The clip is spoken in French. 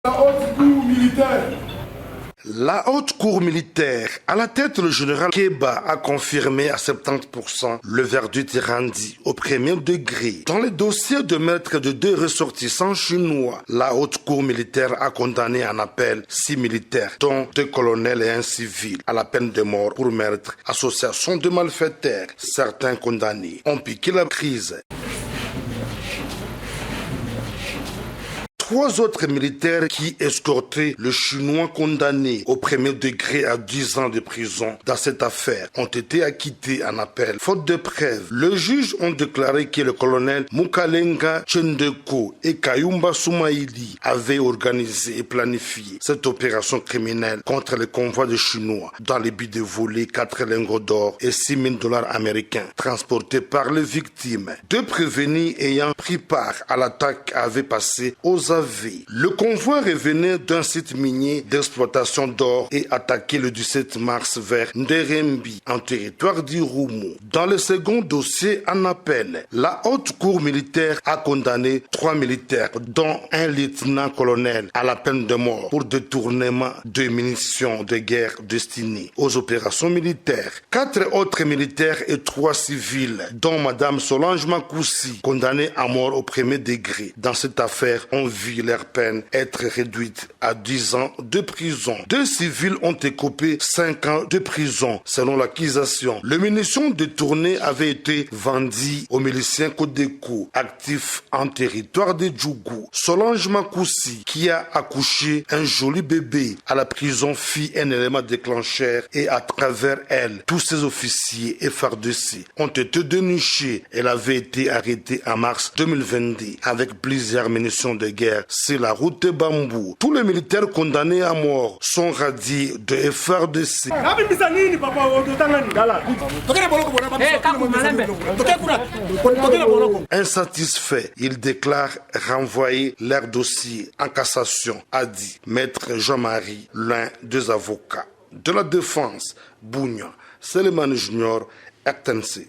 La haute cour militaire. La haute cour militaire, à la tête le général Keba, a confirmé à 70% le verdict rendu au premier degré. Dans les dossiers de meurtre de 2 ressortissants chinois, la haute cour militaire a condamné en appel 6 militaires, dont 2 colonels et un civil, à la peine de mort pour meurtre, association de malfaiteurs. Certains condamnés ont piqué la prise. 3 autres militaires qui escortaient le Chinois condamné au premier degré à 10 ans de prison dans cette affaire ont été acquittés en appel. Faute de preuves, le juge ont déclaré que le colonel Mukalenga Chendeko et Kayumba Soumaïli avaient organisé et planifié cette opération criminelle contre les convois de Chinois dans le but de voler 4 lingots d'or et 6 000 $ américains transportés par les victimes. 2 prévenus ayant pris part à l'attaque avaient passé aux aveux. Le convoi revenait d'un site minier d'exploitation d'or et attaqué le 17 mars vers Nderembi, en territoire d'Irumu. Dans le second dossier en appel, la haute cour militaire a condamné 3 militaires, dont un lieutenant-colonel à la peine de mort pour détournement de munitions de guerre destinées aux opérations militaires. 4 autres militaires et 3 civils, dont Madame Solange Makoussi, condamnés à mort au premier degré. Dans cette affaire, on vit leur peine être réduite à 10 ans de prison. 2 civils ont écopé 5 ans de prison, selon l'accusation. Le munition détourné avait été vendu aux miliciens Kodeko, actifs en territoire de Djougou. Solange Makoussi, qui a accouché un joli bébé à la prison, fit un élément déclencheur et à travers elle, tous ses officiers FARDC ont été dénichés. Elle avait été arrêtée en mars 2022 avec plusieurs munitions de guerre sur la route de Bambou. Tous les militaires condamnés à mort sont radiés de FARDC. Insatisfait, ils déclarent renvoyer leur dossier en cassation, a dit Maître Jean-Marie, l'un des avocats de la défense, Bougna, Seleman Junior, RTNC.